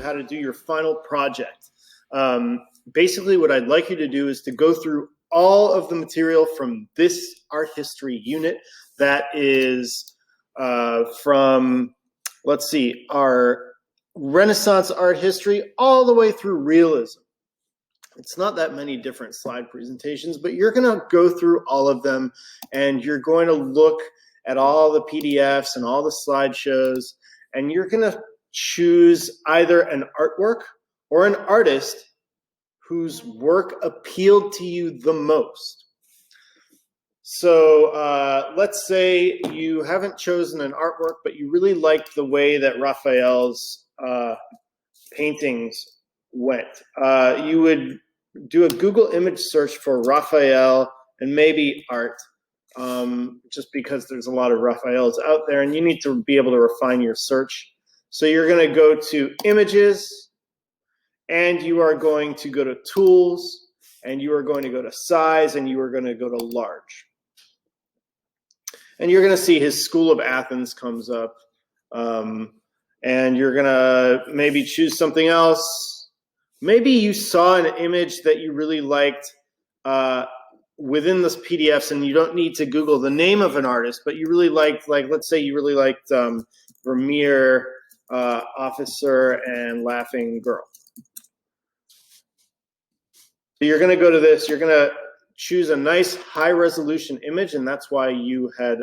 how to do your final project. Basically, what I'd like you to do is to go through all of the material from this art history unit that is from, let's see, our Renaissance art history all the way through realism. It's not that many different slide presentations, but you're going to go through all of them, and you're going to look at all the PDFs and all the slideshows, and you're going to choose either an artwork or an artist whose work appealed to you the most. So let's say you haven't chosen an artwork, but you really liked the way that Raphael's paintings went. You would do a Google image search for Raphael and maybe art, just because there's a lot of Raphaels out there, and you need to be able to refine your search. So you're going to go to images, and you are going to go to tools, and you are going to go to size, and you are going to go to large. And you're going to see his School of Athens comes up, and you're going to maybe choose something else. Maybe you saw an image that you really liked within this PDFs, and you don't need to Google the name of an artist, but you really liked, like, let's say you really liked Vermeer, Officer, and Laughing Girl. So you're going to go to this, you're going to choose a nice high-resolution image, and that's why you had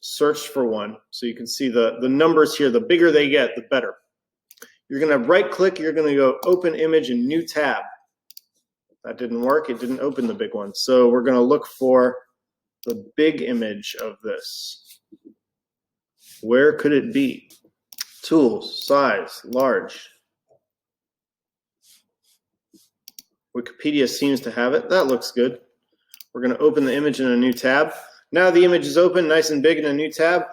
searched for one. So you can see the numbers here. The bigger they get, the better. You're going to right-click. You're going to go Open Image in New Tab. That didn't work. It didn't open the big one. So we're going to look for the big image of this. Where could it be? Tools, size, large. Wikipedia seems to have it. That looks good. We're going to open the image in a new tab. Now the image is open, nice and big in a new tab.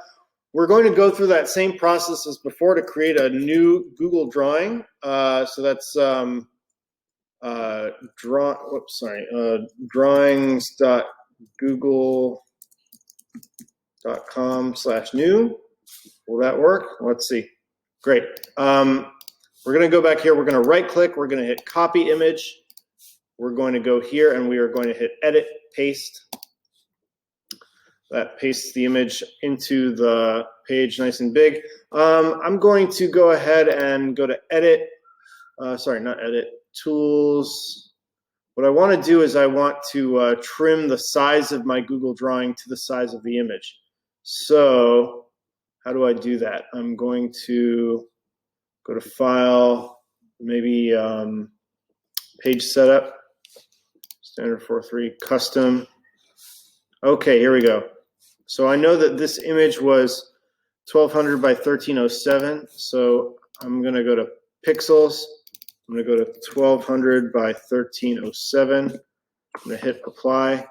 We're going to go through that same process as before to create a new Google drawing. So that's drawings.google.com/new. Will that work? Let's see. Great. We're going to go back here. We're going to right click. We're going to hit copy image. We're going to go here and we are going to hit edit, paste. That pastes the image into the page nice and big. I'm going to go ahead and go to edit. Sorry, not edit. Tools. What I want to do is I want to trim the size of my Google drawing to the size of the image. So how do I do that? I'm going to go to File, maybe Page Setup, Standard 4.3, Custom. Okay, here we go. So I know that this image was 1200 by 1307. So I'm going to go to Pixels. I'm going to go to 1200 by 1307. I'm going to hit Apply.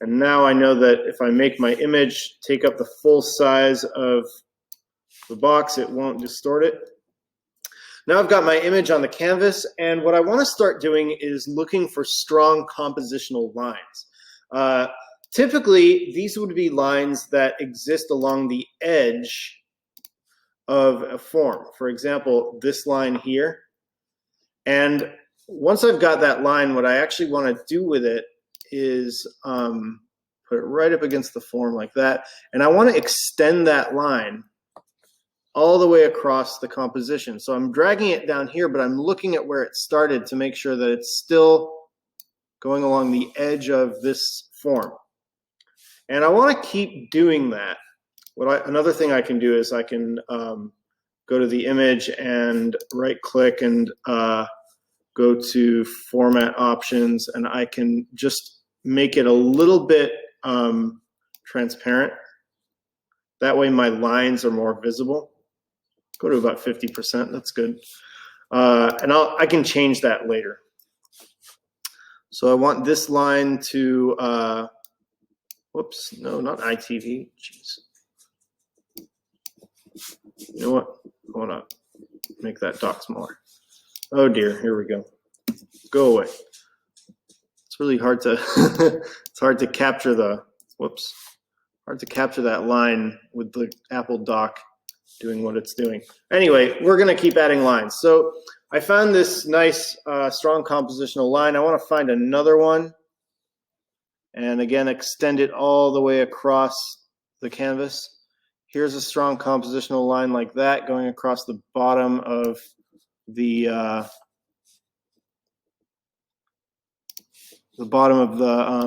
And now I know that if I make my image take up the full size of the box, it won't distort it. Now I've got my image on the canvas, and what I want to start doing is looking for strong compositional lines. Typically, these would be lines that exist along the edge of a form. For example, this line here. And once I've got that line, what I actually want to do with it is put it right up against the form like that. And I want to extend that line all the way across the composition. So I'm dragging it down here, but I'm looking at where it started to make sure that it's still going along the edge of this form. And I want to keep doing that. Another thing I can do is I can go to the image and right click and go to Format Options, and I can just make it a little bit transparent. That way my lines are more visible. Go to about 50%, that's good. And I can change that later. So I want this line to, whoops, no, not ITV, jeez. You know what, hold on, make that dock smaller. Oh dear, here we go. Go away. It's really hard to, it's hard to capture the, whoops, hard to capture that line with the Apple dock doing what it's doing. Anyway, we're going to keep adding lines. So I found this nice strong compositional line. I want to find another one. And again, extend it all the way across the canvas. Here's a strong compositional line like that going across the bottom of the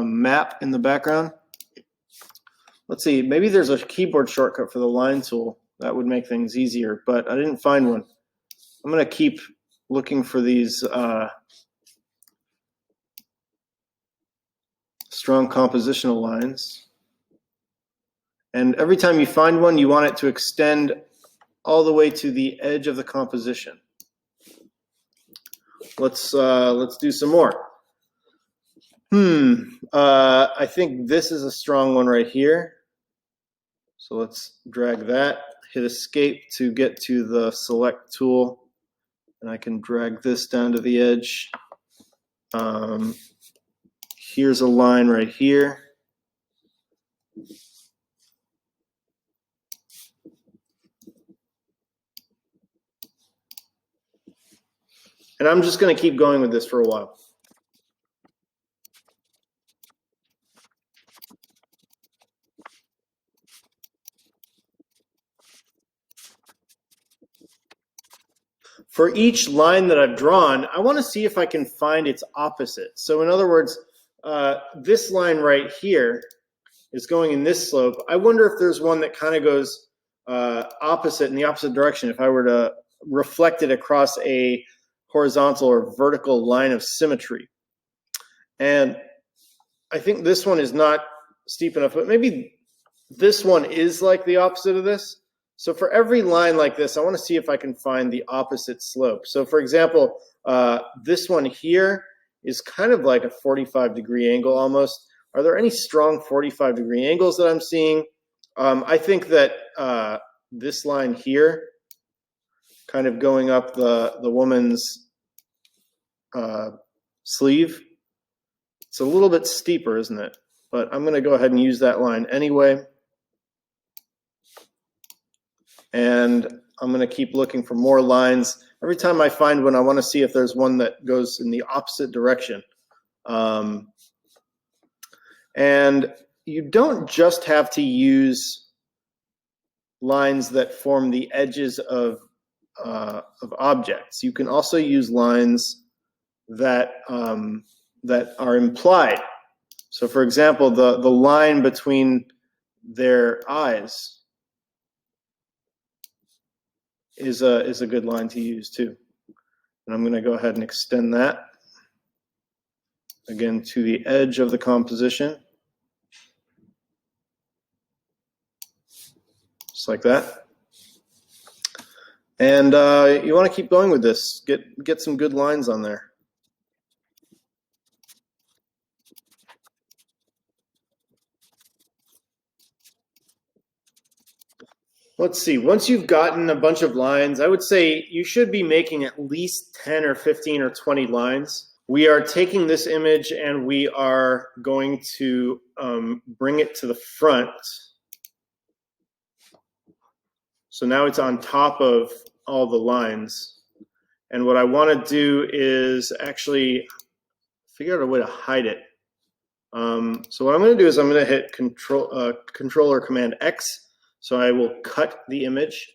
map in the background. Let's see, maybe there's a keyboard shortcut for the line tool. That would make things easier, but I didn't find one. I'm going to keep looking for these strong compositional lines. And every time you find one, you want it to extend all the way to the edge of the composition. Let's do some more. I think this is a strong one right here. So let's drag that, hit escape to get to the select tool, and I can drag this down to the edge. Here's a line right here. And I'm just going to keep going with this for a while. For each line that I've drawn, I want to see if I can find its opposite. So in other words, this line right here is going in this slope. I wonder if there's one that kind of goes opposite in the opposite direction if I were to reflect it across a horizontal or vertical line of symmetry. And I think this one is not steep enough, but maybe this one is like the opposite of this. So for every line like this, I want to see if I can find the opposite slope. So for example, this one here is kind of like a 45-degree angle almost. Are there any strong 45-degree angles that I'm seeing? I think that this line here, kind of going up the woman's sleeve, it's a little bit steeper, isn't it? But I'm going to go ahead and use that line anyway. And I'm going to keep looking for more lines. Every time I find one, I want to see if there's one that goes in the opposite direction. And you don't just have to use lines that form the edges of objects. You can also use lines that that are implied. So, for example, the line between their eyes is a good line to use too. And I'm going to go ahead and extend that again to the edge of the composition, just like that. And you want to keep going with this. Get some good lines on there. Let's see, once you've gotten a bunch of lines, I would say you should be making at least 10 or 15 or 20 lines. We are taking this image and we are going to bring it to the front. So now it's on top of all the lines. And what I want to do is actually figure out a way to hide it. So what I'm going to do is I'm going to hit Control or Command X. So I will cut the image.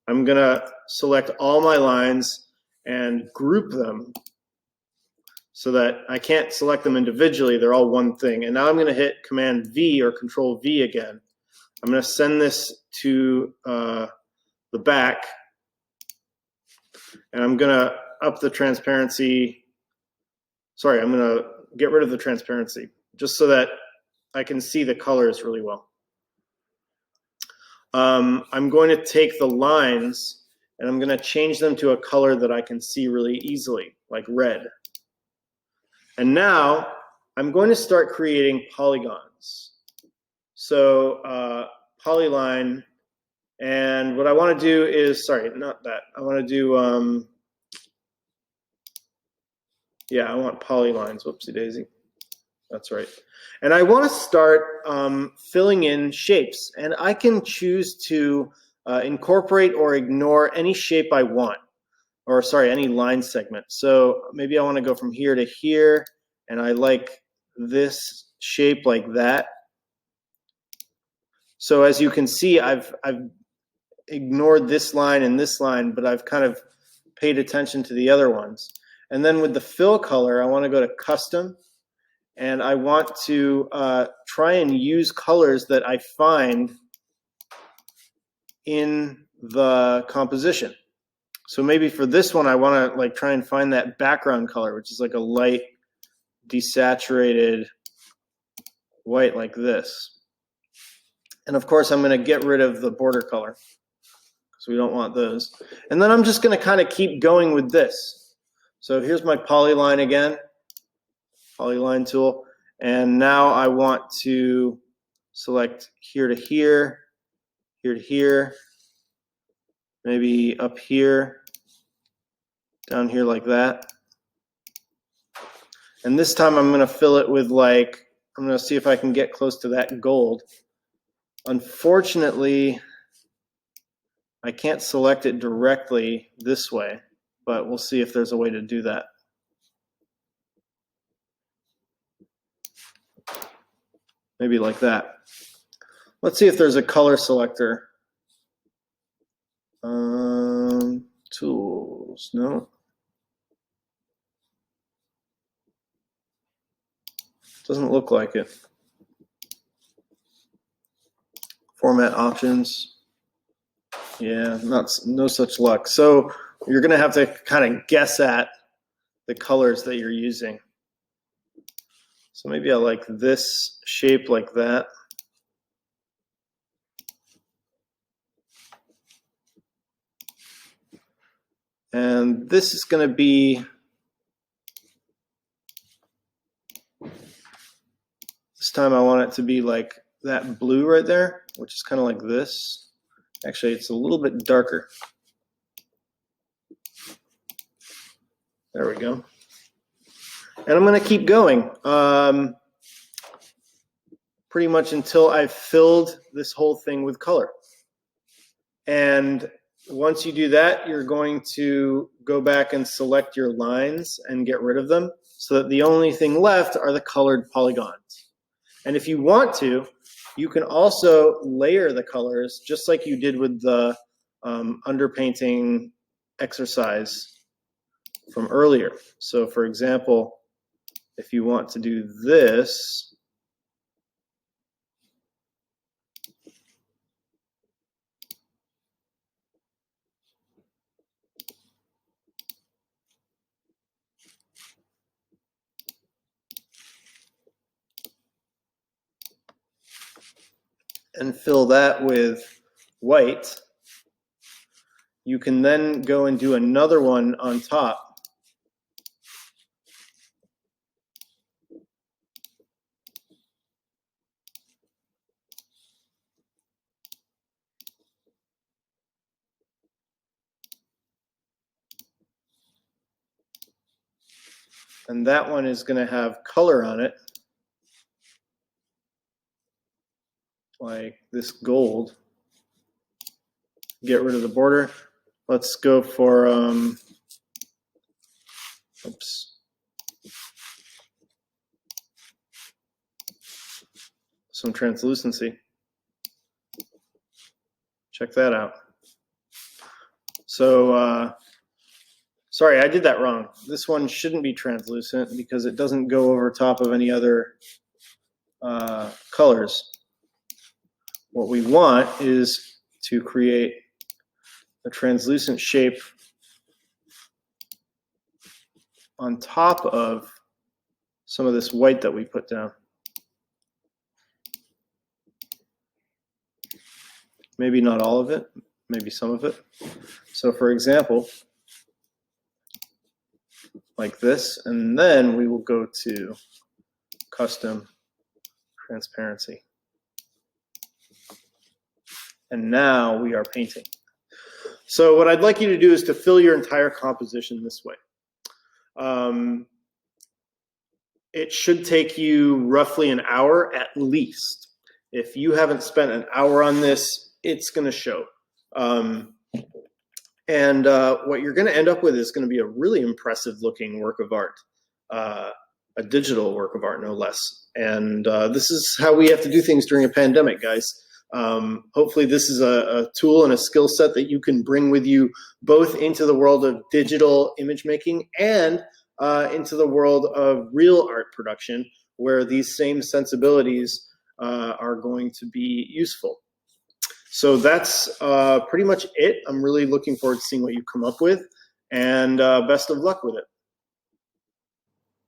I'm going to select all my lines and group them so that I can't select them individually. They're all one thing. And now I'm going to hit Command V or Control V again. I'm going to send this to the back. And I'm going to up the transparency. Sorry, I'm going to get rid of the transparency just so that I can see the colors really well. I'm going to take the lines and I'm going to change them to a color that I can see really easily, like red. And now I'm going to start creating polygons. So polyline, and what I want to do is, sorry, not that. I want to do, yeah, I want polylines, whoopsie daisy. That's right. And I want to start filling in shapes. And I can choose to incorporate or ignore any shape I want, or sorry, any line segment. So maybe I want to go from here to here, and I like this shape like that. So as you can see, I've ignored this line and this line, but I've kind of paid attention to the other ones. And then with the fill color, I want to go to custom, and I want to try and use colors that I find in the composition. So maybe for this one, I want to like try and find that background color, which is like a light desaturated white like this. And of course, I'm going to get rid of the border color because we don't want those. And then I'm just going to kind of keep going with this. So here's my polyline again, polyline tool. And now I want to select here to here, here to here, maybe up here, down here like that. And this time I'm going to fill it with like, I'm going to see if I can get close to that gold. Unfortunately, I can't select it directly this way, but we'll see if there's a way to do that. Maybe like that. Let's see if there's a color selector. Tools, no. Doesn't look like it. Format options. Yeah, no such luck. So you're going to have to kind of guess at the colors that you're using. So maybe I like this shape like that. And this is going to be, this time I want it to be like that blue right there, which is kind of like this. Actually, it's a little bit darker. There we go. And I'm going to keep going pretty much until I've filled this whole thing with color. And once you do that, you're going to go back and select your lines and get rid of them so that the only thing left are the colored polygons. And if you want to, you can also layer the colors just like you did with the underpainting exercise from earlier. So for example, if you want to do this, and fill that with white, you can then go and do another one on top. And that one is going to have color on it, like this gold. Get rid of the border. Let's go for, some translucency. Check that out. So, sorry, I did that wrong. This one shouldn't be translucent because it doesn't go over top of any other colors. What we want is to create a translucent shape on top of some of this white that we put down. Maybe not all of it, maybe some of it. So for example, like this, and then we will go to custom transparency. And now we are painting. So what I'd like you to do is to fill your entire composition this way. It should take you roughly an hour at least. If you haven't spent an hour on this, it's going to show. And what you're going to end up with is going to be a really impressive looking work of art, a digital work of art, no less. And this is how we have to do things during a pandemic, guys. Hopefully this is a tool and a skill set that you can bring with you both into the world of digital image making and into the world of real art production, where these same sensibilities are going to be useful. So that's pretty much it. I'm really looking forward to seeing what you come up with, and best of luck with it.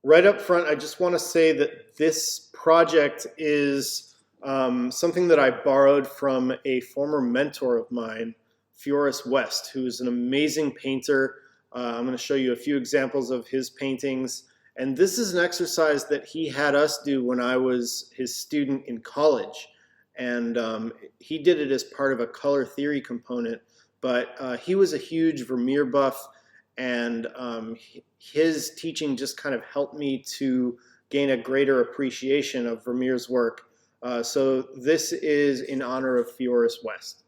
Right up front, I just want to say that this project is something that I borrowed from a former mentor of mine, Pheoris West, who is an amazing painter. I'm going to show you a few examples of his paintings. And this is an exercise that he had us do when I was his student in college. And he did it as part of a color theory component, but he was a huge Vermeer buff, and his teaching just kind of helped me to gain a greater appreciation of Vermeer's work. So this is in honor of Pheoris West.